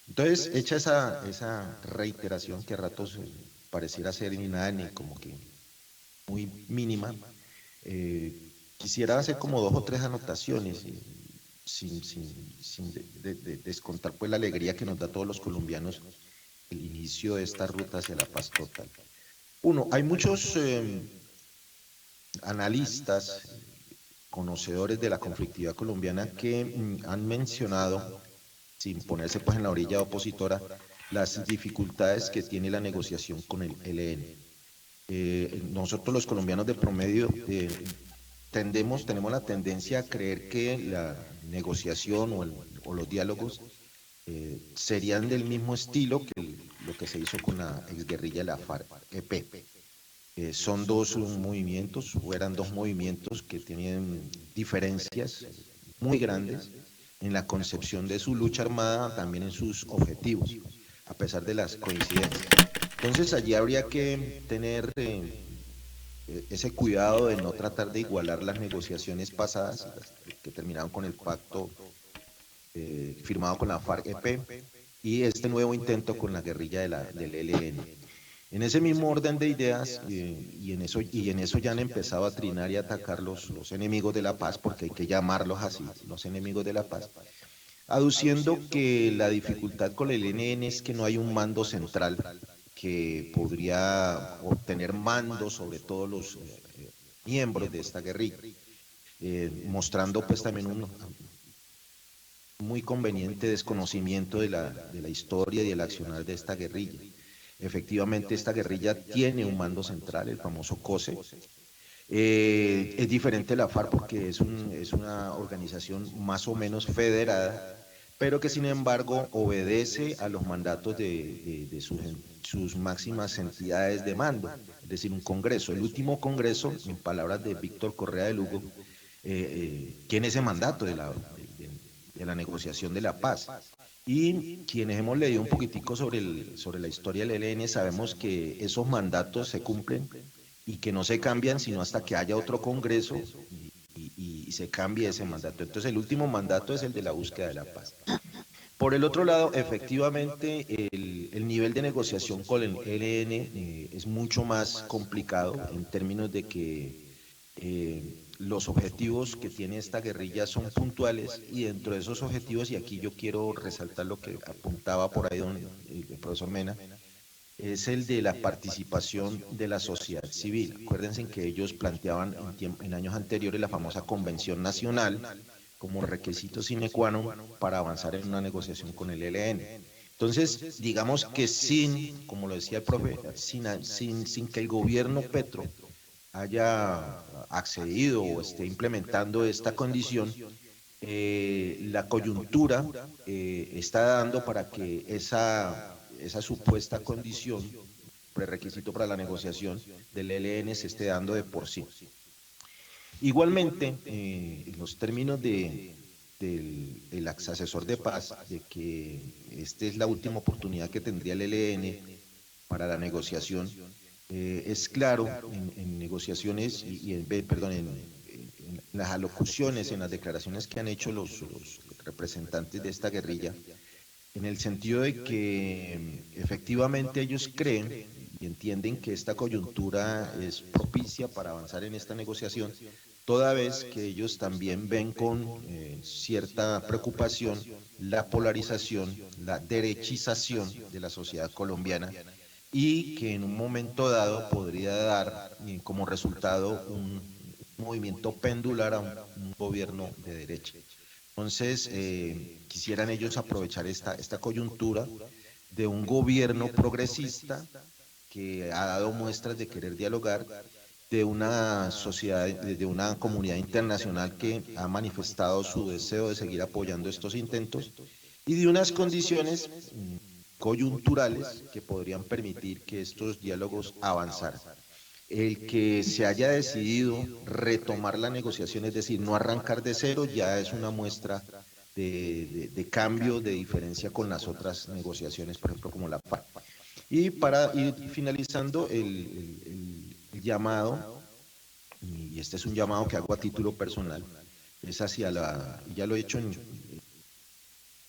Entonces, hecha esa reiteración que a ratos pareciera ser ni nada, ni como que muy mínima, quisiera hacer como 2 o 3 anotaciones, sin descontar pues la alegría que nos da a todos los colombianos el inicio de esta ruta hacia la paz total. Uno, hay muchos analistas, conocedores de la conflictividad colombiana que han mencionado, sin ponerse pues en la orilla opositora, las dificultades que tiene la negociación con el ELN. Nosotros los colombianos de promedio tenemos la tendencia a creer que la negociación o los diálogos serían del mismo estilo que lo que se hizo con la exguerrilla de la FARC-EP. Son 2 movimientos, o eran 2 movimientos que tienen diferencias muy grandes en la concepción de su lucha armada, también en sus objetivos, a pesar de las coincidencias. Entonces allí habría que tener ese cuidado de no tratar de igualar las negociaciones pasadas que terminaron con el pacto firmado con la FARC-EP y este nuevo intento con la guerrilla del ELN. En ese mismo orden de ideas y en eso ya han empezado a trinar y a atacar los enemigos de la paz, porque hay que llamarlos así, los enemigos de la paz, aduciendo que la dificultad con el ELN es que no hay un mando central que podría obtener mando sobre todos los miembros de esta guerrilla, mostrando pues también un muy conveniente desconocimiento de la historia y del accionar de esta guerrilla. Efectivamente, esta guerrilla tiene un mando central, el famoso COSE. Es diferente de la FARC porque es una organización más o menos federada, pero que sin embargo obedece a los mandatos de sus máximas entidades de mando, es decir, un congreso. El último congreso, en palabras de Víctor Correa de Lugo, tiene ese mandato de la negociación de la paz. Y quienes hemos leído un poquitico sobre la historia del ELN sabemos que esos mandatos se cumplen y que no se cambian sino hasta que haya otro congreso y se cambie ese mandato. Entonces el último mandato es el de la búsqueda de la paz. Por el otro lado, efectivamente, el nivel de negociación con el ELN es mucho más complicado en términos de que los objetivos que tiene esta guerrilla son puntuales y dentro de esos objetivos, y aquí yo quiero resaltar lo que apuntaba por ahí el profesor Mena, es el de la participación de la sociedad civil. Acuérdense que ellos planteaban en años anteriores la famosa Convención Nacional como requisito sine qua non para avanzar en una negociación con el ELN. Entonces, digamos que como lo decía el profe, sin que el gobierno Petro haya accedido o esté implementando esta condición, la coyuntura está dando para que esa supuesta condición, prerequisito para la negociación del ELN, se esté dando de por sí. Igualmente, en los términos del ex asesor de paz, de que esta es la última oportunidad que tendría el ELN para la negociación, es claro en negociaciones en las alocuciones, en las declaraciones que han hecho los representantes de esta guerrilla, en el sentido de que efectivamente ellos creen y entienden que esta coyuntura es propicia para avanzar en esta negociación, toda vez que ellos también ven con cierta preocupación la polarización, la derechización de la sociedad colombiana y que en un momento dado podría dar como resultado un movimiento pendular a un gobierno de derecha. Entonces, quisieran ellos aprovechar esta coyuntura de un gobierno progresista que ha dado muestras de querer dialogar, de una sociedad, de una comunidad internacional que ha manifestado su deseo de seguir apoyando estos intentos y de unas condiciones coyunturales que podrían permitir que estos diálogos avanzaran. El que se haya decidido retomar la negociación, es decir, no arrancar de cero, ya es una muestra de cambio, de diferencia con las otras negociaciones, por ejemplo, como la paz. Y para ir finalizando, el llamado, y este es un llamado que hago a título personal, es hacia ya lo he hecho en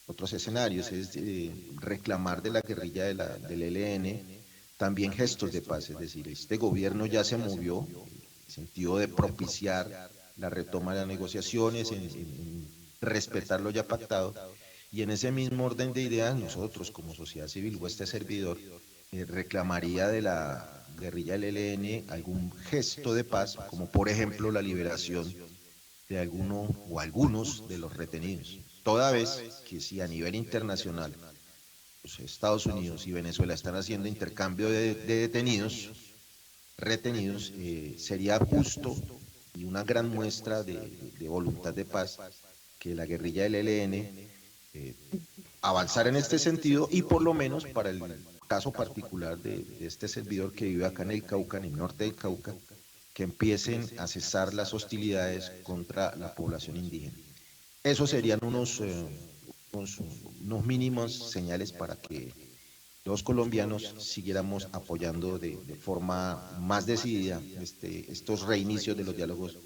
otros escenarios, es reclamar de la guerrilla del ELN también gestos de paz, es decir, este gobierno ya se movió en el sentido de propiciar la retoma de las negociaciones, en respetar lo ya pactado, y en ese mismo orden de ideas nosotros como sociedad civil o este servidor reclamaría de la guerrilla del ELN algún gesto de paz, como por ejemplo la liberación de alguno o algunos de los retenidos, toda vez que si a nivel internacional Estados Unidos y Venezuela están haciendo intercambio de detenidos, retenidos, sería justo y una gran muestra de voluntad de paz que la guerrilla del ELN avanzara en este sentido y por lo menos para el caso particular de este servidor que vive acá en el Cauca, en el norte del Cauca, que empiecen a cesar las hostilidades contra la población indígena. Esos serían unos mínimos señales para que los colombianos siguiéramos apoyando de forma más decidida estos reinicios de los diálogos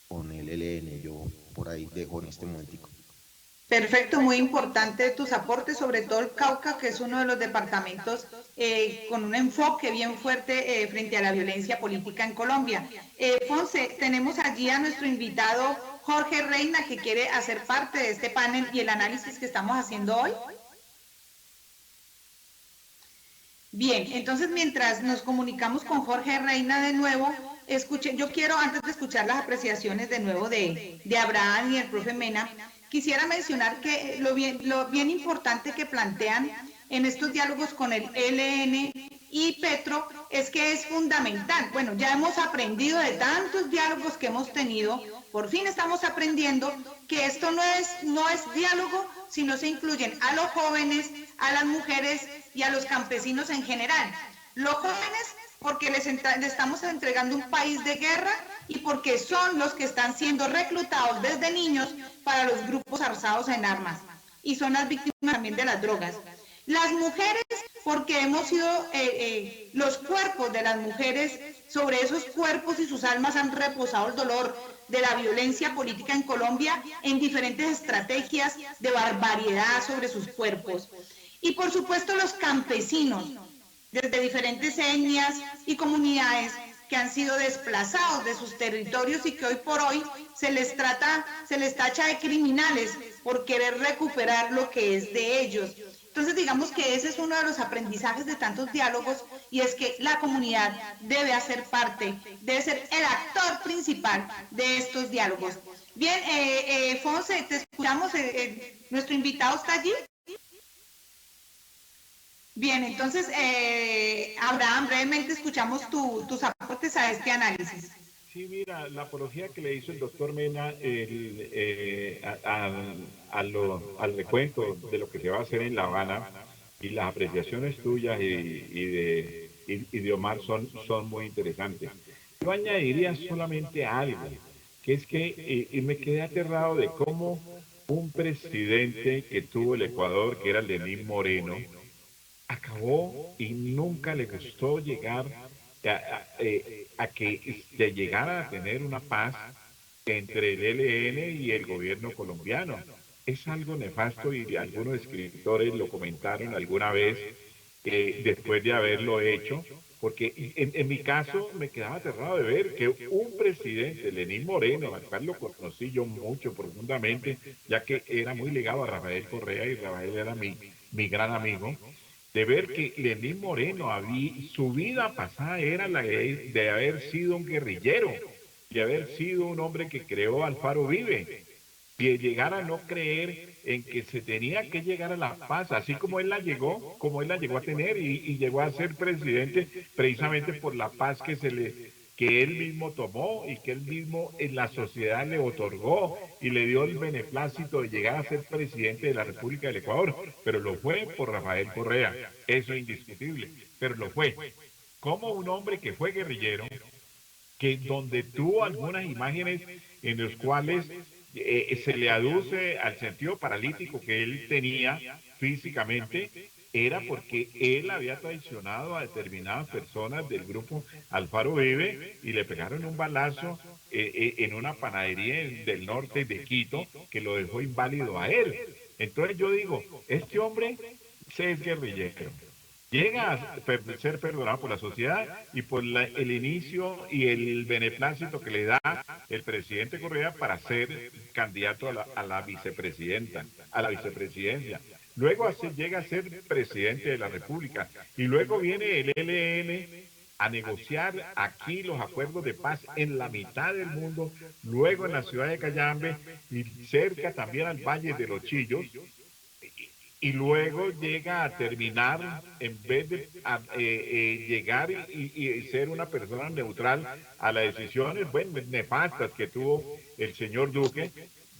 con el ELN. Yo por ahí dejo en este momentico. Perfecto, muy importante tus aportes, sobre todo el Cauca, que es uno de los departamentos con un enfoque bien fuerte frente a la violencia política en Colombia. Fonse, tenemos allí a nuestro invitado Jorge Reina, que quiere hacer parte de este panel y el análisis que estamos haciendo hoy. Bien, entonces mientras nos comunicamos con Jorge Reina de nuevo, yo quiero, antes de escuchar las apreciaciones de nuevo de Abraham y el profe Mena, quisiera mencionar que lo bien importante que plantean en estos diálogos con el ELN y Petro es que es fundamental. Bueno, ya hemos aprendido de tantos diálogos que hemos tenido, por fin estamos aprendiendo que esto no es diálogo, sino se incluyen a los jóvenes, a las mujeres y a los campesinos en general. Los jóvenes porque les estamos entregando un país de guerra y porque son los que están siendo reclutados desde niños para los grupos armados en armas. y son las víctimas también de las drogas. Las mujeres, porque hemos sido, los cuerpos de las mujeres, sobre esos cuerpos y sus almas han reposado el dolor de la violencia política en Colombia en diferentes estrategias de barbaridad sobre sus cuerpos. Y por supuesto los campesinos, desde diferentes etnias y comunidades que han sido desplazados de sus territorios y que hoy por hoy se les tacha de criminales por querer recuperar lo que es de ellos. Entonces digamos que ese es uno de los aprendizajes de tantos diálogos, y es que la comunidad debe hacer parte, debe ser el actor principal de estos diálogos. Bien, Fonse, te escuchamos, nuestro invitado está allí. Bien, entonces, Abraham, brevemente escuchamos tus aportes a este análisis. Sí, mira, la apología que le hizo el doctor Mena al recuento de lo que se va a hacer en La Habana, y las apreciaciones tuyas y de Omar son muy interesantes. Yo añadiría solamente algo, que es que me quedé aterrado de cómo un presidente que tuvo el Ecuador, que era Lenín Moreno, acabó y nunca le gustó llegar a que se llegara a tener una paz entre el ELN y el gobierno colombiano. Es algo nefasto, y algunos escritores lo comentaron alguna vez después de haberlo hecho, porque en mi caso me quedaba aterrado de ver que un presidente, Lenín Moreno, al cual lo conocí yo mucho profundamente, ya que era muy ligado a Rafael Correa y Rafael era mi gran amigo, de ver que Lenín Moreno, su vida pasada era la de haber sido un guerrillero, de haber sido un hombre que creó Alfaro Vive, y de llegar a no creer en que se tenía que llegar a la paz, así como él la llegó a tener, y llegó a ser presidente precisamente por la paz que él mismo tomó y que él mismo en la sociedad le otorgó y le dio el beneplácito de llegar a ser presidente de la República del Ecuador, pero lo fue por Rafael Correa, eso es indiscutible, pero lo fue. Como un hombre que fue guerrillero, que donde tuvo algunas imágenes en las cuales se le aduce al sentido paralítico que él tenía físicamente, era porque él había traicionado a determinadas personas del grupo Alfaro Vive y le pegaron un balazo en una panadería del norte de Quito que lo dejó inválido a él. Entonces yo digo, este hombre es guerrillero, llega a ser perdonado por la sociedad y por el inicio y el beneplácito que le da el presidente Correa para ser candidato a la vicepresidencia. Luego llega a ser presidente de la República, y luego viene el ELN a negociar aquí los acuerdos de paz en la mitad del mundo, luego en la ciudad de Cayambe y cerca también al Valle de los Chillos, y luego llega a terminar, en vez de llegar y ser una persona neutral a las decisiones nefastas que tuvo el señor Duque,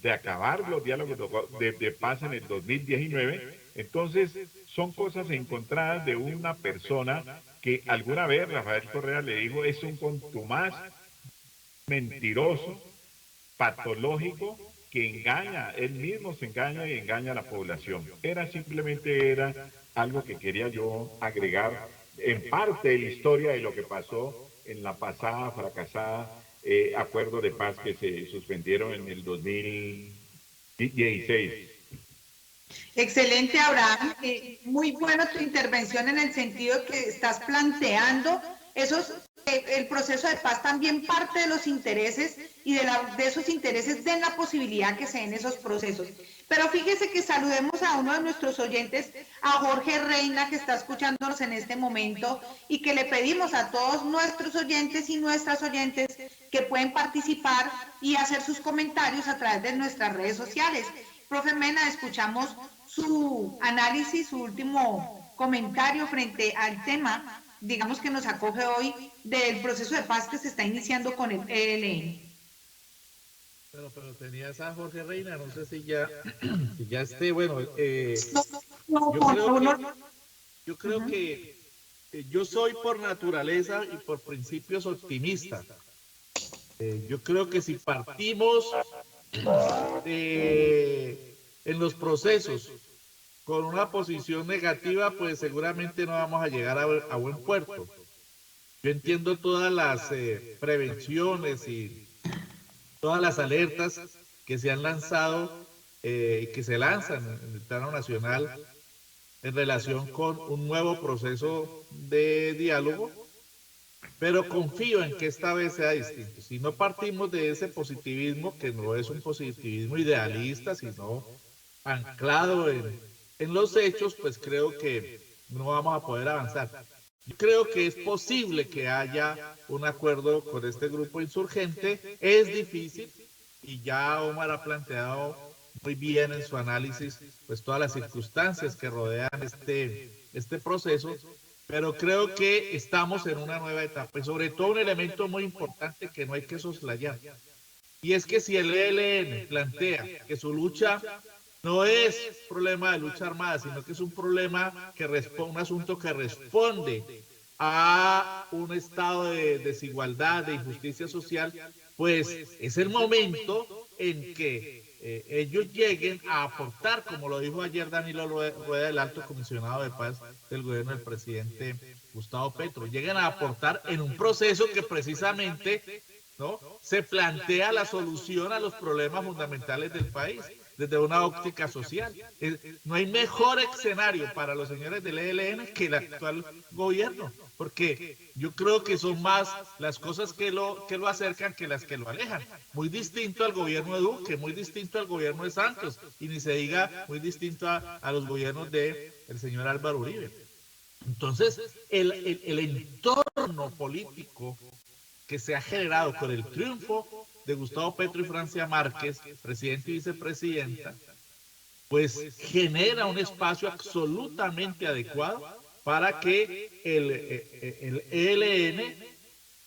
de acabar los diálogos de paz en el 2019. Entonces, son cosas encontradas de una persona que alguna vez Rafael Correa le dijo, es un contumaz mentiroso, patológico, que engaña, él mismo se engaña y engaña a la población. Simplemente era algo que quería yo agregar en parte de la historia de lo que pasó en la pasada fracasada acuerdo de paz que se suspendieron en el 2016. Excelente, Abraham. Muy buena tu intervención en el sentido que estás planteando el proceso de paz también parte de los intereses y de esos intereses den la posibilidad que se den esos procesos. Pero fíjese que saludemos a uno de nuestros oyentes, a Jorge Reina, que está escuchándonos en este momento, y que le pedimos a todos nuestros oyentes y nuestras oyentes que pueden participar y hacer sus comentarios a través de nuestras redes sociales. Profe Mena, escuchamos su análisis, su último comentario frente al tema, digamos, que nos acoge hoy del proceso de paz que se está iniciando con el ELN. Pero tenías a Jorge Reina, no sé si ya esté, bueno, yo creo que yo soy por naturaleza y por principios optimista. Yo creo que si partimos de en los procesos con una posición negativa, pues seguramente no vamos a llegar a buen puerto. Yo entiendo todas las prevenciones y todas las alertas que se han lanzado y que se lanzan en el plano nacional en relación con un nuevo proceso de diálogo, pero confío en que esta vez sea distinto. Si no partimos de ese positivismo, que no es un positivismo idealista, sino anclado en los hechos, pues creo que no vamos a poder avanzar. Yo creo que es posible que haya un acuerdo con este grupo insurgente. Es difícil y ya Omar ha planteado muy bien en su análisis pues todas las circunstancias que rodean este proceso, pero creo que estamos en una nueva etapa y sobre todo un elemento muy importante que no hay que soslayar, y es que si el ELN plantea que su lucha no es problema de lucha armada, sino que es un problema que responde, un asunto que responde a un estado de desigualdad, de injusticia social, pues es el momento en que ellos lleguen a aportar, como lo dijo ayer Danilo Rueda, el alto comisionado de paz del gobierno del presidente Gustavo Petro, lleguen a aportar en un proceso que precisamente, ¿no?, se plantea la solución a los problemas fundamentales del país desde una óptica social. No hay mejor escenario para los señores del ELN que el actual gobierno, porque yo creo que son más las cosas que lo acercan que las que lo alejan. Muy distinto al gobierno de Duque, muy distinto al gobierno de Santos, y ni se diga muy distinto a los gobiernos del señor Álvaro Uribe. Entonces, el entorno político que se ha generado con el triunfo de Gustavo Petro y Francia Márquez, presidente y vicepresidenta, pues genera un espacio absolutamente adecuado para que el ELN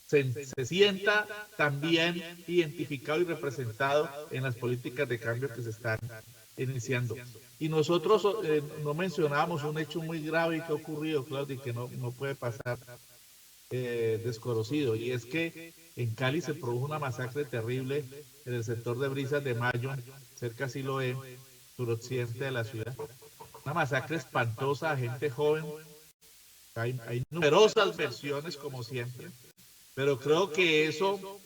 se sienta también identificado y representado en las políticas de cambio que se están iniciando. Y nosotros no mencionamos un hecho muy grave que ha ocurrido, Claudia, y que no puede pasar desconocido, y es que en Cali se produjo una masacre terrible en el sector de Brisas de Mayo, cerca de Siloé, suroccidente de la ciudad. Una masacre espantosa a gente joven. Hay numerosas versiones, como siempre, pero creo que eso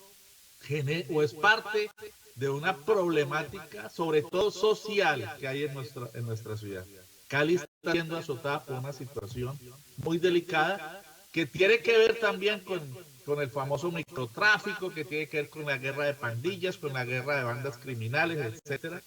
es parte de una problemática, sobre todo social, que hay en nuestra ciudad. Cali está siendo azotada por una situación muy delicada que tiene que ver también con el famoso microtráfico, que tiene que ver con la guerra de pandillas, con la guerra de bandas criminales, etcétera.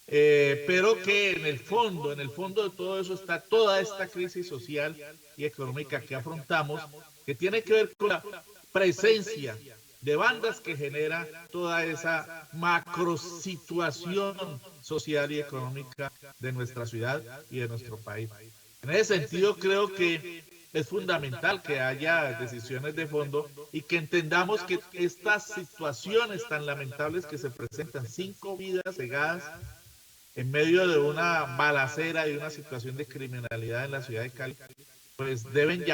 Pero que en el fondo de todo eso está toda esta crisis social y económica que afrontamos, que tiene que ver con la presencia de bandas que genera toda esa macrosituación social y económica de nuestra ciudad y de nuestro país. En ese sentido, creo que es fundamental que haya decisiones de fondo y que entendamos que estas situaciones tan lamentables que se presentan, 5 vidas cegadas en medio de una balacera y una situación de criminalidad en la ciudad de Cali, pues deben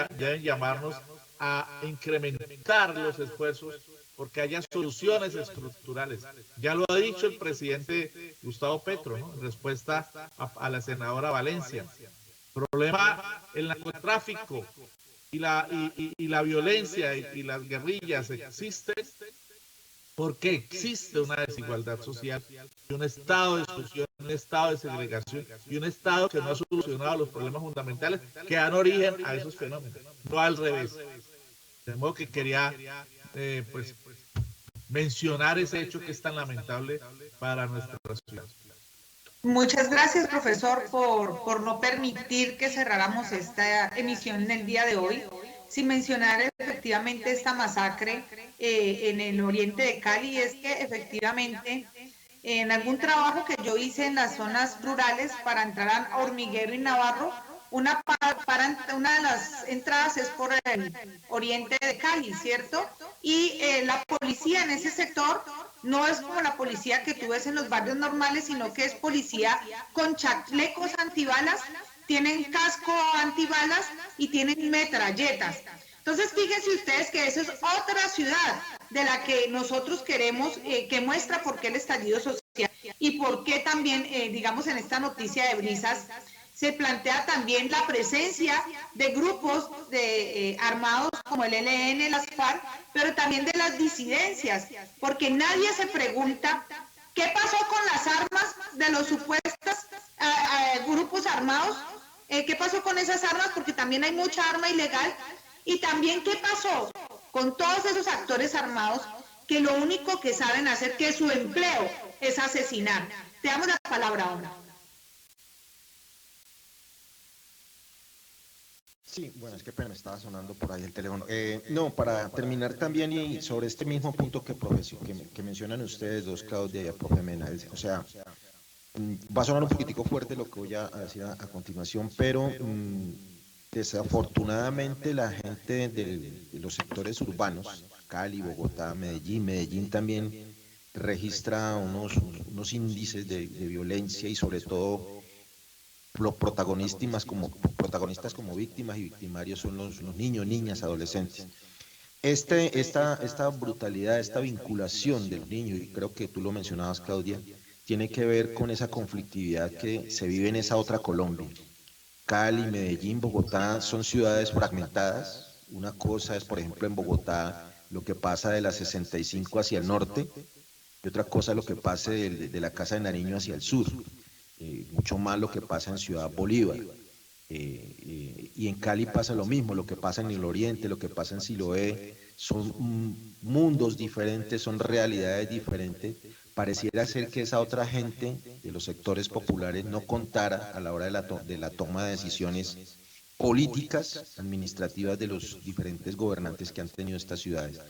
llamarnos a incrementar los esfuerzos porque haya soluciones estructurales. Ya lo ha dicho el presidente Gustavo Petro, ¿no?, en respuesta a la senadora Valencia. Problema el narcotráfico y la violencia y las guerrillas existen porque existe una desigualdad social y un estado de exclusión, un estado de segregación y un estado que no ha solucionado los problemas fundamentales que dan origen a esos fenómenos, no al revés. De modo que quería pues mencionar ese hecho que es tan lamentable para nuestra ciudad. Muchas gracias, profesor, por no permitir que cerráramos esta emisión del día de hoy sin mencionar efectivamente esta masacre en el oriente de Cali. Es que efectivamente en algún trabajo que yo hice en las zonas rurales para entrar a Hormiguero y Navarro, una de las entradas es por el oriente de Cali, ¿cierto? Y la policía en ese sector no es como la policía que tú ves en los barrios normales, sino que es policía con chalecos antibalas, tienen casco antibalas y tienen metralletas. Entonces, fíjense ustedes que esa es otra ciudad de la que nosotros queremos, que muestra por qué el estallido social y por qué también, digamos, en esta noticia de Brisas, se plantea también la presencia de grupos armados como el ELN, las FARC, pero también de las disidencias, porque nadie se pregunta qué pasó con las armas de los supuestos grupos armados, qué pasó con esas armas, porque también hay mucha arma ilegal, y también qué pasó con todos esos actores armados que lo único que saben hacer, que su empleo es asesinar. Te damos la palabra ahora. Sí, bueno, es que pena, estaba sonando por ahí el teléfono. No, para terminar también y sobre este mismo punto que mencionan ustedes dos, Claudia y el profe Mena, o sea, va a sonar un poquitico fuerte lo que voy a decir a continuación, pero desafortunadamente la gente de los sectores urbanos, Cali, Bogotá, Medellín también registra unos índices de violencia y sobre todo los protagonistas como víctimas y victimarios son los niños, niñas, adolescentes. Esta brutalidad, esta vinculación del niño, y creo que tú lo mencionabas, Claudia, tiene que ver con esa conflictividad que se vive en esa otra Colombia. Cali, Medellín, Bogotá son ciudades fragmentadas. Una cosa es, por ejemplo, en Bogotá, lo que pasa de la 65 hacia el norte, y otra cosa lo que pasa de la Casa de Nariño hacia el sur. Mucho más lo que pasa en Ciudad Bolívar. Y en Cali pasa lo mismo, lo que pasa en el oriente, lo que pasa en Siloé, son mundos diferentes, son realidades diferentes. Pareciera ser que esa otra gente de los sectores populares no contara a la hora de la toma de decisiones políticas, administrativas de los diferentes gobernantes que han tenido estas ciudades.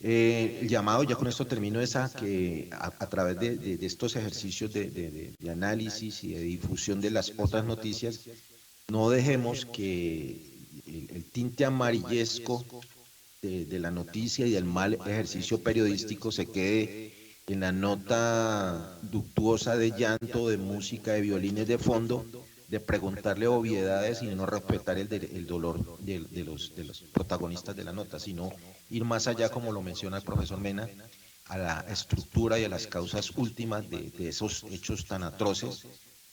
El llamado, ya con esto termino, es a que a través de estos ejercicios de análisis y de difusión de las otras noticias, no dejemos que el tinte amarillesco de la noticia y del mal ejercicio periodístico se quede en la nota luctuosa de llanto, de música, de violines de fondo, de preguntarle obviedades y de no respetar el dolor de los protagonistas de la nota, sino ir más allá, como lo menciona el profesor Mena, a la estructura y a las causas últimas de esos hechos tan atroces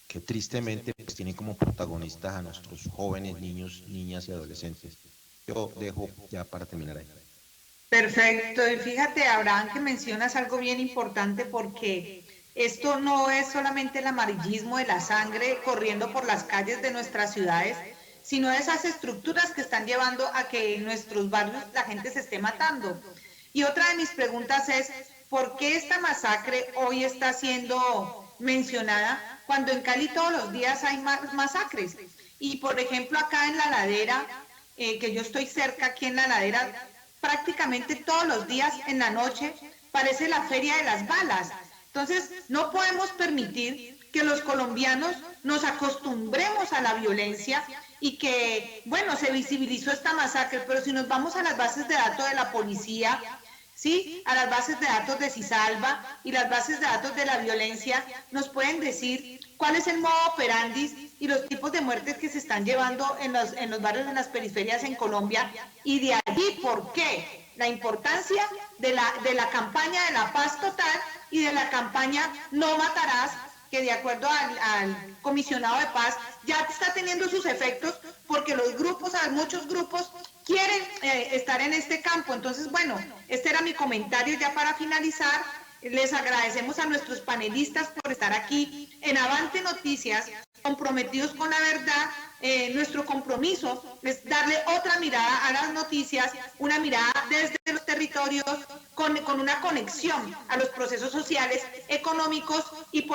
que tristemente pues, tienen como protagonistas a nuestros jóvenes, niños, niñas y adolescentes. Yo dejo ya para terminar ahí. Perfecto, y fíjate, Abraham, que mencionas algo bien importante, porque esto no es solamente el amarillismo de la sangre corriendo por las calles de nuestras ciudades, sino esas estructuras que están llevando a que en nuestros barrios la gente se esté matando. Y otra de mis preguntas es, ¿por qué esta masacre hoy está siendo mencionada cuando en Cali todos los días hay masacres? Y por ejemplo acá en La Ladera, que yo estoy cerca aquí en La Ladera, prácticamente todos los días en la noche parece la feria de las balas. Entonces no podemos permitir que los colombianos nos acostumbremos a la violencia y que, bueno, se visibilizó esta masacre, pero si nos vamos a las bases de datos de la policía, ¿sí?, a las bases de datos de Cisalva y las bases de datos de la violencia, nos pueden decir cuál es el modo operandi y los tipos de muertes que se están llevando en los barrios, en las periferias en Colombia, y de allí por qué la importancia de la campaña de la paz total y de la campaña No Matarás, que de acuerdo al comisionado de paz ya está teniendo sus efectos, porque los grupos, muchos grupos quieren estar en este campo. Entonces, bueno, este era mi comentario ya para finalizar. Les agradecemos a nuestros panelistas por estar aquí en Avante Noticias, comprometidos con la verdad. Nuestro compromiso es darle otra mirada a las noticias, una mirada desde los territorios, con una conexión a los procesos sociales, económicos y políticos